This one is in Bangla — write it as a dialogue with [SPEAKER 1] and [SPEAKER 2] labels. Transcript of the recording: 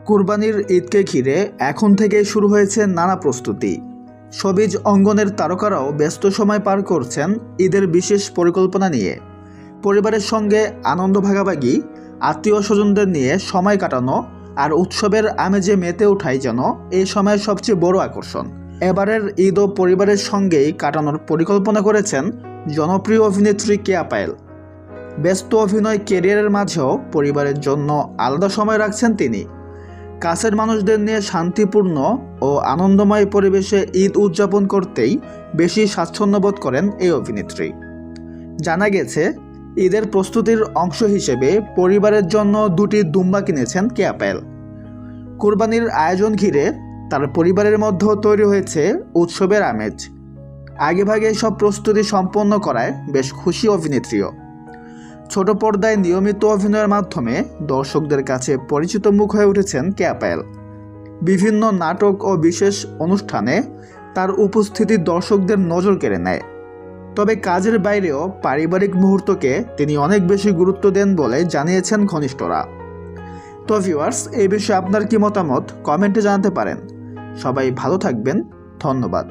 [SPEAKER 1] কুরবানির ঈদকে ঘিরে এখন থেকেই শুরু হয়েছে নানা প্রস্তুতি। শোবিজ অঙ্গনের তারকারাও ব্যস্ত সময় পার করছেন ঈদের বিশেষ পরিকল্পনা নিয়ে। পরিবারের সঙ্গে আনন্দ ভাগাভাগি, আত্মীয় স্বজনদের নিয়ে সময় কাটানো আর উৎসবের আমেজে মেতে ওঠাই যেন এই সময়ের সবচেয়ে বড় আকর্ষণ। এবারের ঈদও পরিবারের সঙ্গেই কাটানোর পরিকল্পনা করেছেন জনপ্রিয় অভিনেত্রী কেয়া পায়েল। ব্যস্ত অভিনয় ক্যারিয়ারের মাঝেও পরিবারের জন্য আলাদা সময় রাখছেন তিনি। কাছের মানুষদের নিয়ে শান্তিপূর্ণ ও আনন্দময় পরিবেশে ঈদ উদযাপন করতেই বেশি স্বাচ্ছন্দ্য বোধ করেন এই অভিনেত্রী। জানা গেছে, ঈদের প্রস্তুতির অংশ হিসেবে পরিবারের জন্য দুটি দুম্বা কিনেছেন কেয়া পায়েল। কুরবানির আয়োজন ঘিরে তার পরিবারের মধ্যেও তৈরি হয়েছে উৎসবের আমেজ। আগেভাগে সব প্রস্তুতি সম্পন্ন করায় বেশ খুশি অভিনেত্রীও। ছোট পর্দায় নিয়মিত অভিনয়ের মাধ্যমে দর্শকদের কাছে পরিচিত মুখ হয়ে উঠেছেন কেয়া পায়েল। বিভিন্ন নাটক ও বিশেষ অনুষ্ঠানে তার উপস্থিতি দর্শকদের নজর কেড়ে নেয়। তবে কাজের বাইরেও পারিবারিক মুহূর্তকে তিনি অনেক বেশি গুরুত্ব দেন বলে জানিয়েছেন ঘনিষ্ঠরা। তো ভিউয়ার্স, এই বিষয়ে আপনার কি মতামত কমেন্টে জানাতে পারেন। সবাই ভালো থাকবেন, ধন্যবাদ।